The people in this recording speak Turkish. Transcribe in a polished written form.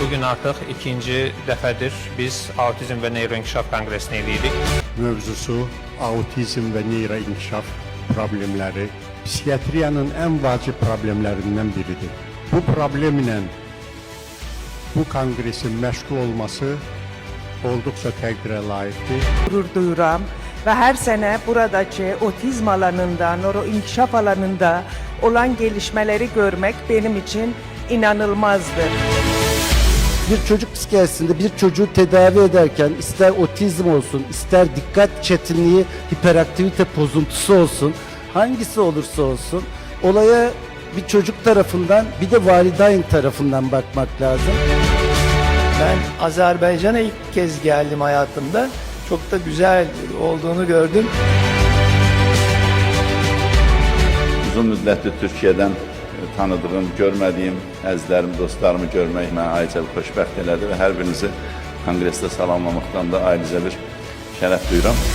Bugün artıq ikinci dəfədir biz Autizm və Neyroinkişaf Konqresini edirik. Mövzusu autizm və neyroinkişaf problemləri psixiatriyanın ən vacib problemlərindən biridir. Bu problemlə bu konqresin məşğul olması olduqca təqdirə layiqdir. Gurur duyuram ve her sene buradaki otizm alanında, nöroinkişaf alanında olan gelişmeleri görmek benim için inanılmazdır. Bir çocuk psikiyatrisinde bir çocuğu tedavi ederken ister otizm olsun, ister dikkat çetinliği, hiperaktivite bozuntusu olsun, hangisi olursa olsun olaya bir çocuk tarafından bir de valideyn tarafından bakmak lazım. Ben Azerbaycan'a ilk kez geldim hayatımda. Çok da güzel olduğunu gördüm. Uzun müddətdir Türkiyədən tanıdığım, görmədiyim əzizlərimi, dostlarımı görmək mənə ayrıca bir xoşbəxt elədi və hər birinizi konqresdə salamlamaqdan da ayrıca bir şərəf duyuram.